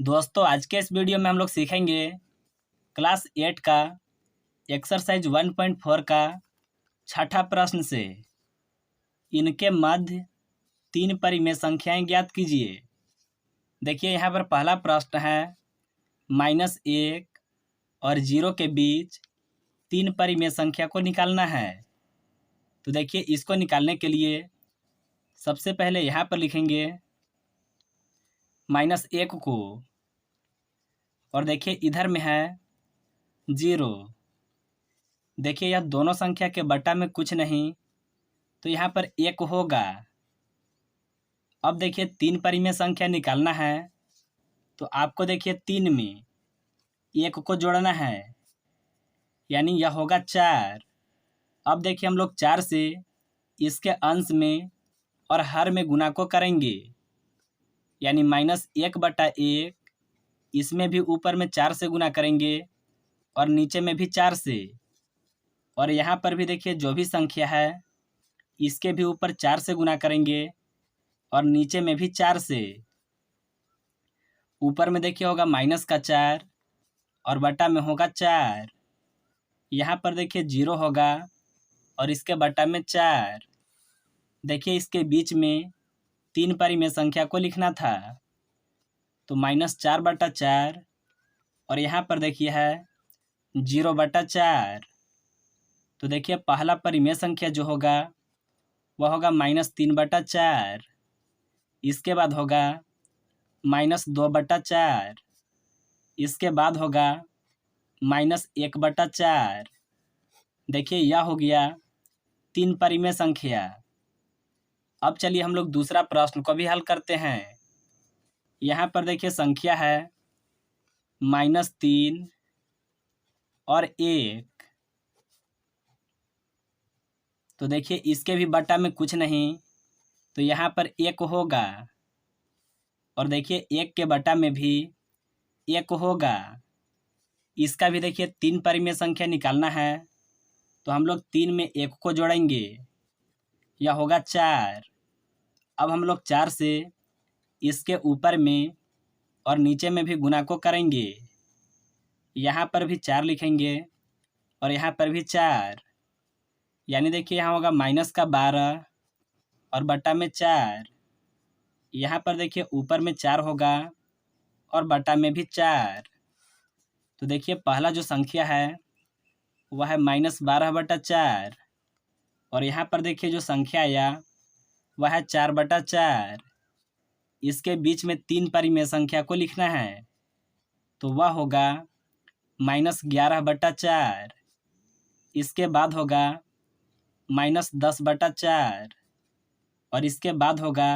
दोस्तों आज के इस वीडियो में हम लोग सीखेंगे क्लास 8 का एक्सरसाइज 1.4 का छठा प्रश्न से इनके मध्य तीन परिमेय संख्याएं ज्ञात कीजिए। देखिए यहाँ पर पहला प्रश्न है -1 और 0 के बीच तीन परिमेय संख्या को निकालना है। तो देखिए इसको निकालने के लिए सबसे पहले यहाँ पर लिखेंगे -1 को और देखिए इधर में है 0। देखिए यह दोनों संख्या के बटा में कुछ नहीं तो यहाँ पर 1 होगा। अब देखिए तीन परिमेय संख्या निकालना है तो आपको देखिए 3 में 1 को जोड़ना है यानी यह होगा 4। अब देखिए हम लोग 4 से इसके अंश में और हर में गुणा को करेंगे यानी -1/1। इसमें भी ऊपर में 4 से गुणा करेंगे और नीचे में भी 4 से। और यहाँ पर भी देखिए जो भी संख्या है इसके भी ऊपर 4 से गुणा करेंगे और नीचे में भी 4 से। ऊपर में देखिए होगा -4 और बटा में होगा 4। यहाँ पर देखिए 0 होगा और इसके बटा में 4। देखिए इसके बीच में तीन परिमेय संख्या को लिखना था तो -4/4 और यहाँ पर देखिए है 0/4। तो देखिए पहला परिमेय संख्या जो होगा वह होगा -3/4। इसके बाद होगा -2/4। इसके बाद होगा -1/4। देखिए यह हो गया तीन परिमेय संख्या। अब चलिए हम लोग दूसरा प्रश्न को भी हल करते हैं। यहाँ पर देखिए संख्या है -3 और 1। तो देखिए इसके भी बटा में कुछ नहीं तो यहाँ पर 1 होगा और देखिए 1 के बटा में भी 1 होगा। इसका भी देखिए तीन परिमेय संख्या निकालना है तो हम लोग 3 में 1 को जोड़ेंगे यह होगा 4। अब हम लोग 4 से इसके ऊपर में और नीचे में भी गुणा को करेंगे। यहाँ पर भी 4 लिखेंगे और यहाँ पर भी 4 यानी देखिए यहाँ होगा -12 और बटा में 4। यहाँ पर देखिए ऊपर में 4 होगा और बटा में भी 4। तो देखिए पहला जो संख्या है वह है -12/4 और यहाँ पर देखिए जो संख्या आया वह है 4/4। इसके बीच में तीन परिमेय संख्या को लिखना है तो वह होगा -11/4। इसके बाद होगा -10/4 और इसके बाद होगा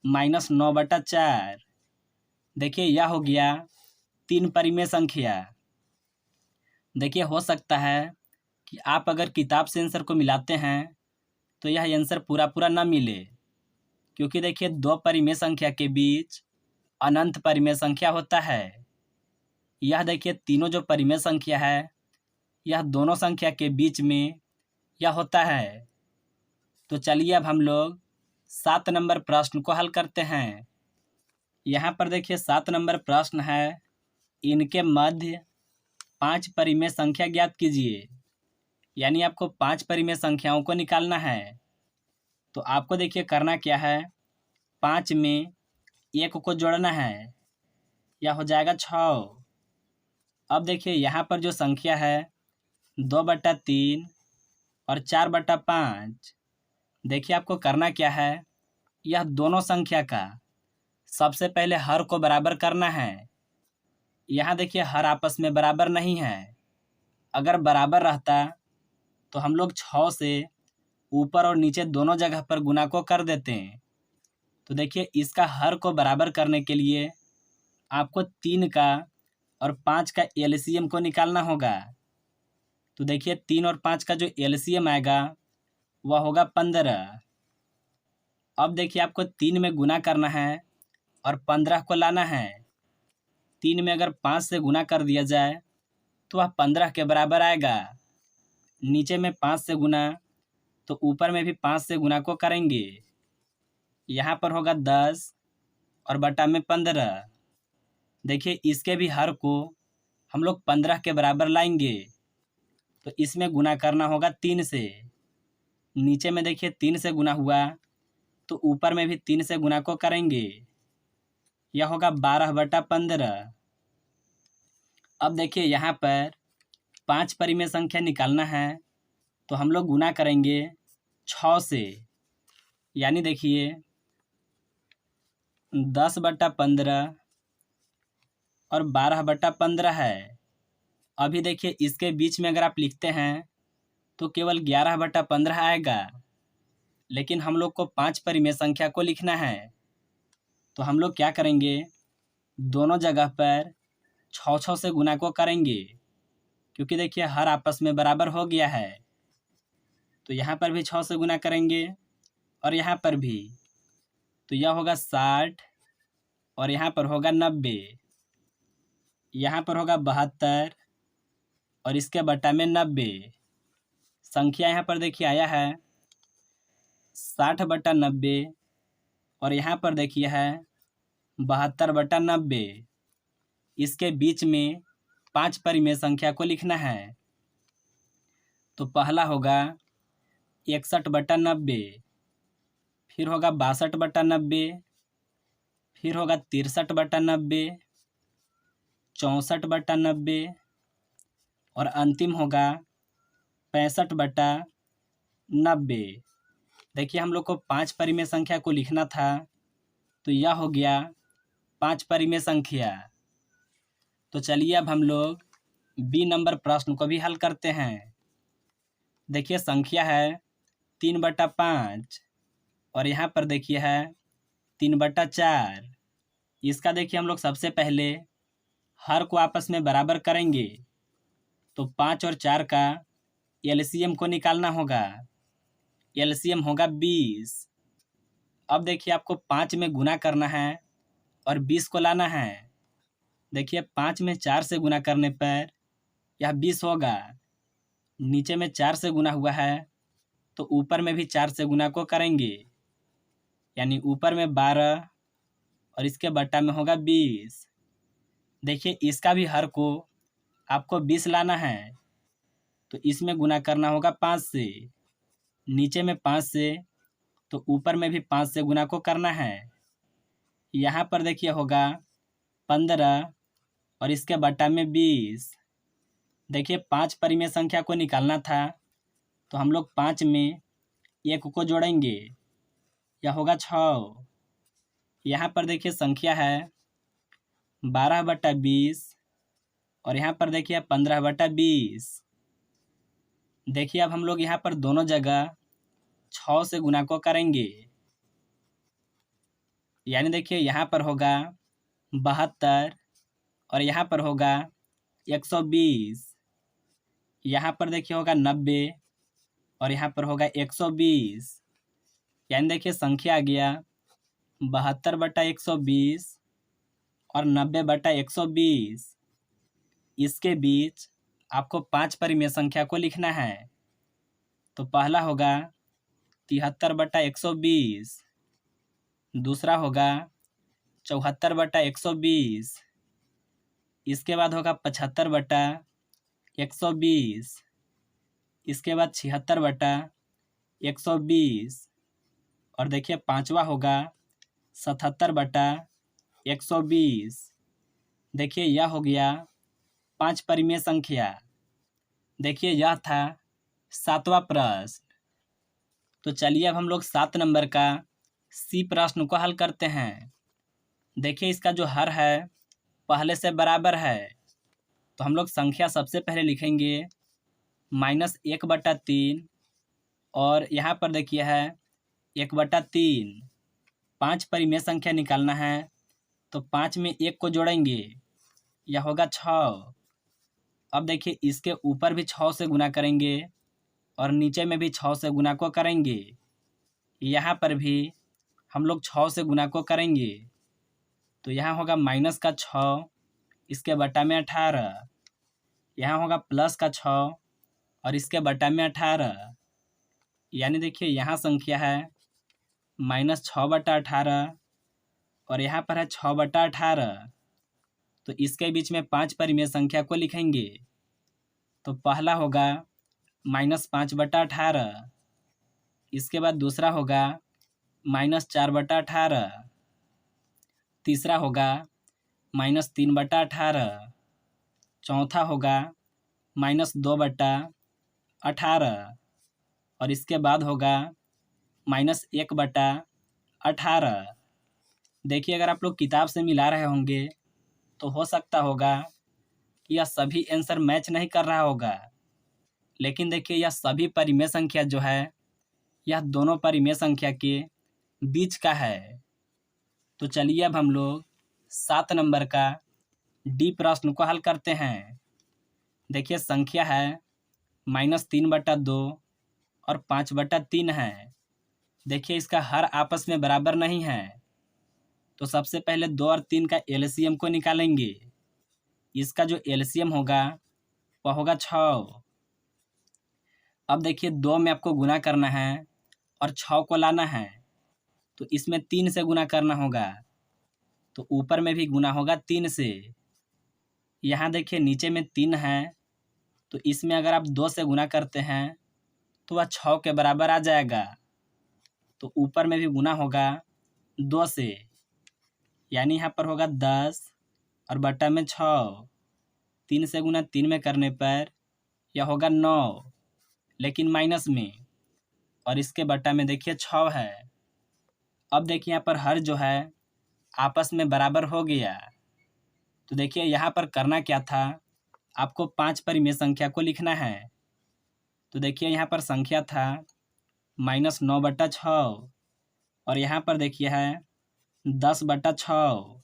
-9/4। देखिए यह हो गया तीन परिमेय संख्या। देखिए हो सकता है कि आप अगर किताब से आंसर को मिलाते हैं तो यह आंसर पूरा ना मिले, क्योंकि देखिए दो परिमेय संख्या के बीच अनंत परिमेय संख्या होता है। यह देखिए तीनों जो परिमेय संख्या है यह दोनों संख्या के बीच में यह होता है। तो चलिए अब हम लोग 7 नंबर प्रश्न को हल करते हैं। यहाँ पर देखिए 7 नंबर प्रश्न है इनके मध्य 5 परिमेय संख्या ज्ञात कीजिए। यानी आपको 5 परिमेय संख्याओं को निकालना है। तो आपको देखिए करना क्या है, 5 में 1 को जोड़ना है या हो जाएगा 6। अब देखिए यहाँ पर जो संख्या है 2/3 और 4/5। देखिए आपको करना क्या है, यह दोनों संख्या का सबसे पहले हर को बराबर करना है। यहाँ देखिए हर आपस में बराबर नहीं है। अगर बराबर रहता तो हम लोग 6 से ऊपर और नीचे दोनों जगह पर गुणा को कर देते हैं। तो देखिए इसका हर को बराबर करने के लिए आपको 3 का और 5 का एलसीएम को निकालना होगा। तो देखिए 3 और 5 का जो एलसीएम आएगा वह होगा 15। अब देखिए आपको 3 में गुणा करना है और 15 को लाना है। 3 में अगर 5 से गुणा कर दिया जाए तो वह 15 के बराबर आएगा। नीचे में 5 से गुणा तो ऊपर में भी 5 से गुणा को करेंगे। यहाँ पर होगा 10 और बटा में 15। देखिए इसके भी हर को हम लोग 15 के बराबर लाएंगे, तो इसमें गुना करना होगा 3 से। नीचे में देखिए 3 से गुना हुआ, तो ऊपर में भी 3 से गुना को करेंगे, यह होगा 12/15। अब देखिए यहाँ पर 5 परिमेय संख्या निकालना है, तो हम लोग गुना करेंगे 6 से। यानी देखिए 10/15 और 12/15 है। अभी देखिए इसके बीच में अगर आप लिखते हैं तो केवल 11/15 आएगा, लेकिन हम लोग को 5 परिमेय संख्या को लिखना है, तो हम लोग क्या करेंगे, दोनों जगह पर 6 से गुना को करेंगे, क्योंकि देखिए हर आपस में बराबर हो गया है। तो यहाँ पर भी 6 से गुना करेंगे और यहाँ पर भी, तो यह होगा 60 और यहाँ पर होगा 90, यहाँ पर होगा 72 और इसके बटा में 90। संख्या यहाँ पर देखिए आया है 60/90 और यहाँ पर देखिए है 72/90। इसके बीच में 5 परिमेय संख्या को लिखना है, तो पहला होगा 61/90, फिर होगा 62/90, फिर होगा 63/90, 64/90 और अंतिम होगा 65/90। देखिए हम लोग को 5 परिमेय संख्या को लिखना था, तो यह हो गया 5 परिमेय संख्या। तो चलिए अब हम लोग बी नंबर प्रश्न को भी हल करते हैं। देखिए संख्या है 3/5 और यहाँ पर देखिए है 3/4। इसका देखिए हम लोग सबसे पहले हर को आपस में बराबर करेंगे, तो 5 और 4 का एलसीएम को निकालना होगा। एलसीएम होगा 20। अब देखिए आपको 5 में गुना करना है और 20 को लाना है। देखिए 5 में 4 से गुना करने पर यह 20 होगा। नीचे में 4 से गुना हुआ है, तो ऊपर में भी 4 से गुना को करेंगे, यानी ऊपर में 12 और इसके बटा में होगा 20। देखिए इसका भी हर को आपको 20 लाना है, तो इसमें गुना करना होगा 5 से। नीचे में 5 से, तो ऊपर में भी 5 से गुना को करना है। यहाँ पर देखिए होगा 15 और इसके बटा में 20। देखिए 5 परिमेय संख्या को निकालना था, तो हम लोग 5 में 1 को जोड़ेंगे, यह होगा 6। यहाँ पर देखिए संख्या है 12/20 और यहाँ पर देखिए 15/20। देखिए अब हम लोग यहाँ पर दोनों जगह 6 से गुना को करेंगे, यानी देखिए यहाँ पर होगा 72 और यहाँ पर होगा 120। यहाँ पर देखिए होगा 90 और यहाँ पर होगा 120। यानी देखिए संख्या आ गया 72/120 और 90/120। इसके बीच आपको 5 परिमेय संख्या को लिखना है, तो पहला होगा 73/120, दूसरा होगा 74/120, इसके बाद होगा 75/120, इसके बाद 76/120 और देखिए पांचवा होगा 77/120। देखिए यह हो गया 5 परिमेय संख्या। देखिए यह था 7वां प्रश्न। तो चलिए अब हम लोग 7 नंबर का सी प्रश्न को हल करते हैं। देखिए इसका जो हर है पहले से बराबर है, तो हम लोग संख्या सबसे पहले लिखेंगे -1/3 और यहाँ पर देखिए है 1/3। 5 परिमेय संख्या निकालना है, तो 5 में 1 को जोड़ेंगे, यह होगा 6। अब देखिए इसके ऊपर भी 6 से गुना करेंगे और नीचे में भी 6 से गुना को करेंगे। यहाँ पर भी हम लोग 6 से गुना को करेंगे, तो यहाँ होगा -6, इसके बटा में 18। यहाँ होगा +6 और इसके बटा में 18। यानी देखिए यहाँ संख्या है -6/18 और यहाँ पर है 6/18। तो इसके बीच में 5 परिमेय संख्या को लिखेंगे। तो पहला होगा -5/18, इसके बाद दूसरा होगा -4/18, तीसरा होगा -3/18, चौथा होगा -2/18 और इसके बाद होगा -1/18। देखिए, अगर आप लोग किताब से मिला रहे होंगे तो हो सकता होगा कि यह सभी आंसर मैच नहीं कर रहा होगा, लेकिन देखिए यह सभी परिमेय संख्या जो है यह दोनों परिमेय संख्या के बीच का है। तो चलिए अब हम लोग 7 नंबर का डी प्रश्न को हल करते हैं। देखिए, संख्या है -3/2 और 5/3 है। देखिए, इसका हर आपस में बराबर नहीं है, तो सबसे पहले 2 और 3 का एलसीएम को निकालेंगे। इसका जो एलसीएम होगा वह होगा 6। अब देखिए, 2 में आपको गुना करना है और 6 को लाना है, तो इसमें 3 से गुना करना होगा, तो ऊपर में भी गुना होगा 3 से। यहाँ देखिए नीचे में 3 है, तो इसमें अगर आप 2 से गुना करते हैं तो वह 6 के बराबर आ जाएगा, तो ऊपर में भी गुना होगा 2 से, यानी यहाँ पर होगा 10 और बटा में 6। 3 से गुना 3 में करने पर यह होगा 9, लेकिन माइनस में, और इसके बटा में देखिए 6 है। अब देखिए यहाँ पर हर जो है आपस में बराबर हो गया। तो देखिए यहाँ पर करना क्या था, आपको 5 परिमेय संख्या को लिखना है। तो देखिए यहाँ पर संख्या था -9/6 और यहाँ पर देखिए है 10/6।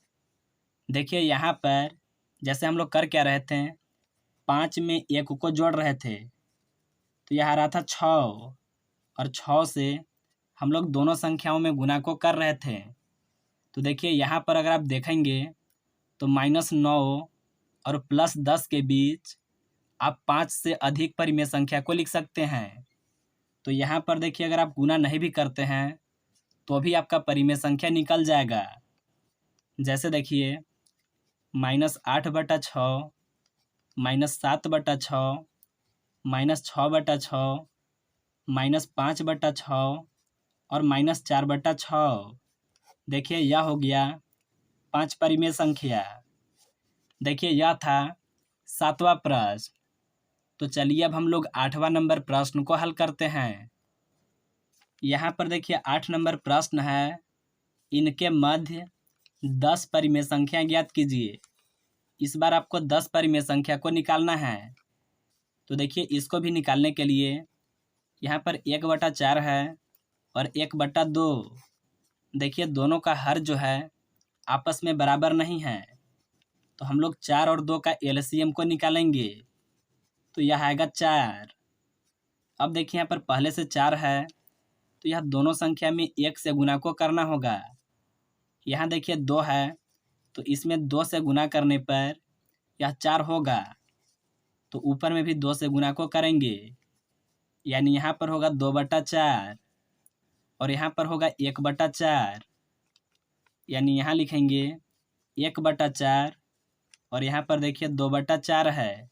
देखिए यहाँ पर जैसे हम लोग कर क्या रहे थे, 5 में 1 को जोड़ रहे थे, तो यह आ रहा था 6 और 6 से हम लोग दोनों संख्याओं में गुना को कर रहे थे। तो देखिए यहाँ पर अगर आप देखेंगे तो -9 और +10 के बीच आप 5 से अधिक परिमेय संख्या को लिख सकते हैं। तो यहाँ पर देखिए अगर आप गुना नहीं भी करते हैं तो भी आपका परिमेय संख्या निकल जाएगा। जैसे देखिए -8/6, -7/6, -6/6, -5/6 और -4/6। देखिए यह हो गया 5 परिमेय संख्या। देखिए यह था 7वां प्रश्न। तो चलिए अब हम लोग 8वां नंबर प्रश्न को हल करते हैं। यहाँ पर देखिए 8 नंबर प्रश्न है, इनके मध्य 10 परिमेय संख्या ज्ञात कीजिए। इस बार आपको 10 परिमेय संख्या को निकालना है। तो देखिए इसको भी निकालने के लिए यहाँ पर 1/4 है और 1/2। देखिए दोनों का हर जो है आपस में बराबर नहीं है, तो हम लोग 4 और 2 का एलसीएम को निकालेंगे, तो यह आएगा 4। अब देखिए यहाँ पर पहले से 4 है, तो यह दोनों संख्या में 1 से गुना को करना होगा। यहाँ देखिए 2 है, तो इसमें 2 से गुना करने पर यह 4 होगा, तो ऊपर में भी 2 से गुना को करेंगे, यानी यहाँ पर होगा 2/4 और यहाँ पर होगा 1/4, यानी यहाँ लिखेंगे 1/4 और यहाँ पर देखिए 2/4 है।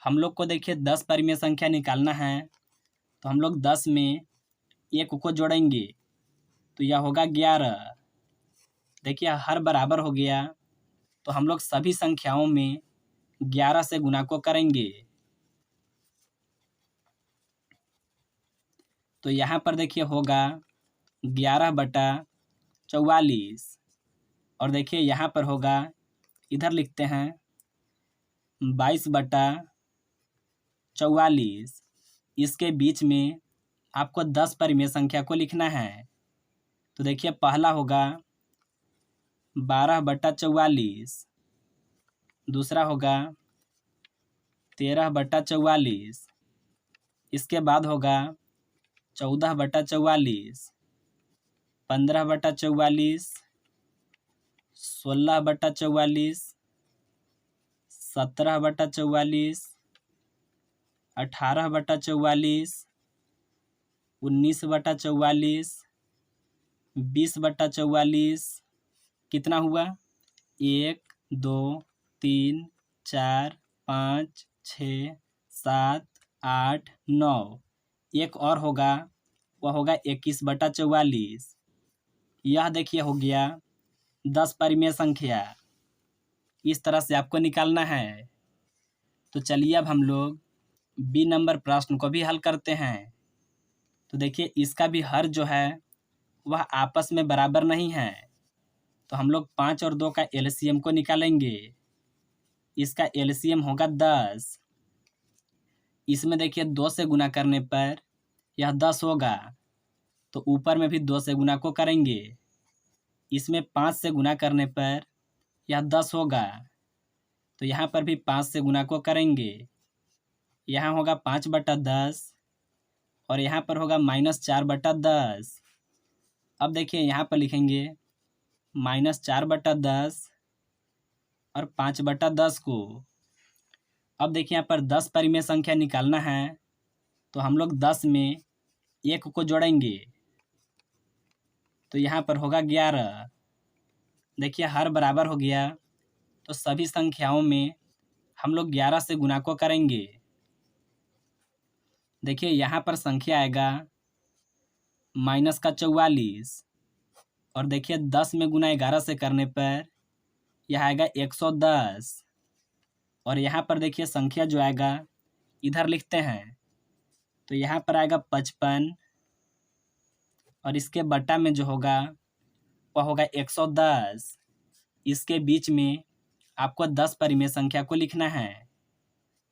हम लोग को देखिए 10 परिमेय संख्या निकालना है, तो हम लोग 10 में 1 को जोड़ेंगे, तो यह होगा 11। देखिए हर बराबर हो गया, तो हम लोग सभी संख्याओं में 11 से गुना को करेंगे। तो यहाँ पर देखिए होगा 11/44 और देखिए यहाँ पर होगा, इधर लिखते हैं 22/44। इसके बीच में आपको 10 परिमेय संख्या को लिखना है। तो देखिए पहला होगा 12/44, दूसरा होगा 13/44, इसके बाद होगा 14/44, 15/44, 16/44, 17/44, 18/44, 19/44, 20/44। कितना हुआ? 1, 2, 3 4 5 6 7 8 9। एक और होगा, वह होगा 21/44। यह देखिए हो गया 10 परिमेय संख्या। इस तरह से आपको निकालना है। तो चलिए अब हम लोग बी नंबर प्रश्न को भी हल करते हैं। तो देखिए इसका भी हर जो है वह आपस में बराबर नहीं है। तो हम लोग 5 और 2 का एलसीएम को निकालेंगे। इसका एलसीएम होगा 10। इसमें देखिए 2 से गुना करने पर यह 10 होगा। तो ऊपर में भी 2 से गुना को करेंगे। इसमें 5 से गुना करने पर यह 10 होगा। तो यहाँ पर भी 5 से गुना को करेंगे। यहाँ होगा 5/10 और यहाँ पर होगा -4/10। अब देखिए यहाँ पर लिखेंगे -4/10 और 5/10 को। अब देखिए यहाँ पर 10 परिमेय संख्या निकालना है। तो हम लोग 10 में 1 को जोड़ेंगे। तो यहाँ पर होगा 11। देखिए हर बराबर हो गया। तो सभी संख्याओं में हम लोग 11 से गुना को करेंगे। देखिए यहाँ पर संख्या आएगा -44। और देखिए 10 में गुना 11 से करने पर यह आएगा 110। और यहाँ पर देखिए संख्या जो आएगा इधर लिखते हैं। तो यहाँ पर आएगा 55 और इसके बटा में जो होगा वह होगा 110। इसके बीच में आपको 10 परिमेय संख्या को लिखना है।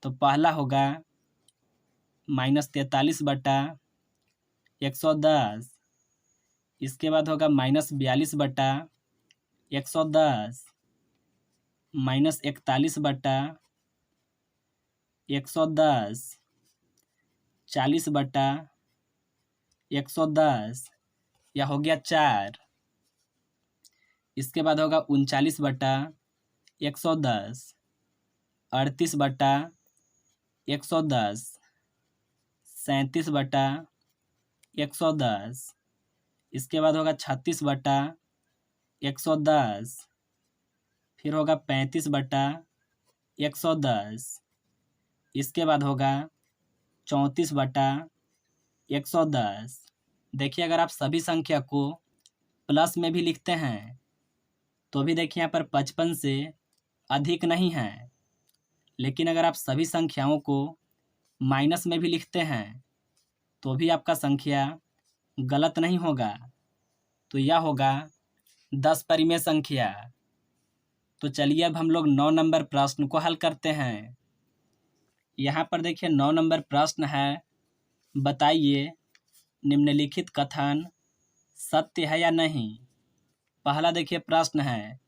तो पहला होगा -43/110। इसके बाद होगा -42/110, -41/110, 40/110, यह हो गया 4। इसके बाद होगा 39/110, 38/110, 37/110। इसके बाद होगा 36/110, फिर होगा 35/110। इसके बाद होगा 34/110। देखिए अगर आप सभी संख्या को प्लस में भी लिखते हैं तो भी देखिए यहाँ पर 55 से अधिक नहीं है। लेकिन अगर आप सभी संख्याओं को माइनस में भी लिखते हैं तो भी आपका संख्या गलत नहीं होगा। तो यह होगा 10 परिमेय संख्या। तो चलिए अब हम लोग 9 नंबर प्रश्न को हल करते हैं। यहाँ पर देखिए 9 नंबर प्रश्न है, बताइए निम्नलिखित कथन सत्य है या नहीं। पहला देखिए प्रश्न है,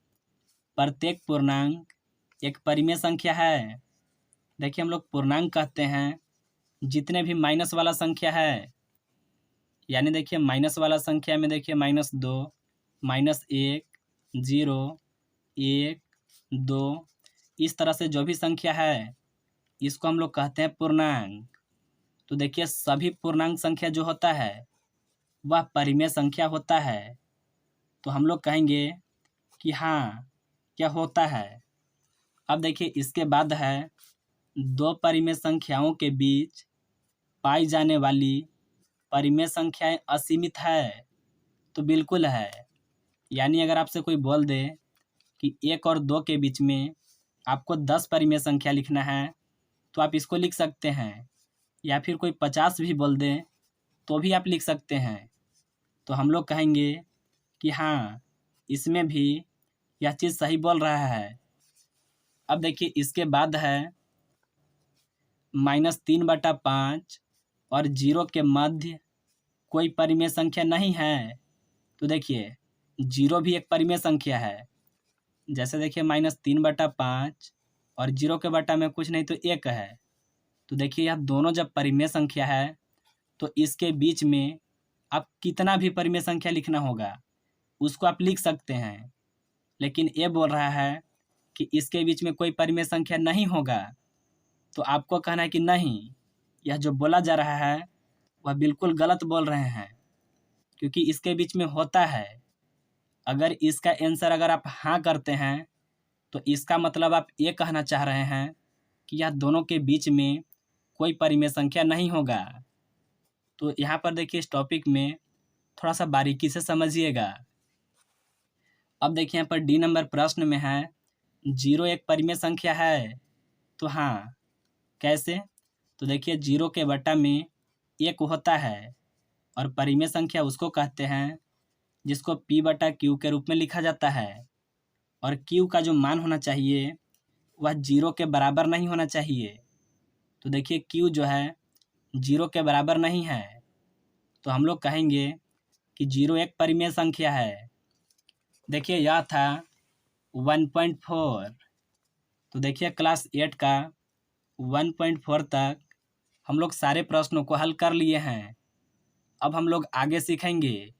प्रत्येक पूर्णांक एक परिमेय संख्या है। देखिए हम लोग पूर्णांक कहते हैं जितने भी माइनस वाला संख्या है। यानी देखिए माइनस वाला संख्या में देखिए -2, -1, 0, 1, 2, इस तरह से जो भी संख्या है इसको हम लोग कहते हैं पूर्णांक। तो देखिए सभी पूर्णांक संख्या जो होता है वह परिमेय संख्या होता है। तो हम लोग कहेंगे कि हाँ क्या होता है। अब देखिए इसके बाद है, दो परिमेय संख्याओं के बीच पाई जाने वाली परिमेय संख्याएं असीमित है। तो बिल्कुल है। यानी अगर आपसे कोई बोल दे कि 1 और 2 के बीच में आपको 10 परिमेय संख्या लिखना है तो आप इसको लिख सकते हैं। या फिर कोई 50 भी बोल दे तो भी आप लिख सकते हैं। तो हम लोग कहेंगे कि हाँ इसमें भी यह चीज़ सही बोल रहा है। अब देखिए इसके बाद है -3/5 और 0 के मध्य कोई परिमेय संख्या नहीं है। तो देखिए 0 भी एक परिमेय संख्या है। जैसे देखिए -3/5 और 0 के बटा में कुछ नहीं तो 1 है। तो देखिए यह दोनों जब परिमेय संख्या है तो इसके बीच में आप कितना भी परिमेय संख्या लिखना होगा उसको आप लिख सकते हैं। लेकिन ये बोल रहा है कि इसके बीच में कोई परिमेय संख्या नहीं होगा। तो आपको कहना है कि नहीं, यह जो बोला जा रहा है वह बिल्कुल गलत बोल रहे हैं, क्योंकि इसके बीच में होता है। अगर इसका आंसर अगर आप हाँ करते हैं तो इसका मतलब आप ये कहना चाह रहे हैं कि यह दोनों के बीच में कोई परिमेय संख्या नहीं होगा। तो यहाँ पर देखिए इस टॉपिक में थोड़ा सा बारीकी से समझिएगा। अब देखिए यहाँ पर डी नंबर प्रश्न में है 0 एक परिमेय संख्या है। तो हाँ, कैसे? तो देखिए 0 के बटा में 1 होता है और परिमेय संख्या उसको कहते हैं जिसको P बटा Q के रूप में लिखा जाता है। और Q का जो मान होना चाहिए वह 0 के बराबर नहीं होना चाहिए। तो देखिए Q जो है 0 के बराबर नहीं है, तो हम लोग कहेंगे कि 0 एक परिमेय संख्या है। देखिए यह था 1.4। तो देखिए क्लास 8 का 1.4 तक हम लोग सारे प्रश्नों को हल कर लिए हैं। अब हम लोग आगे सीखेंगे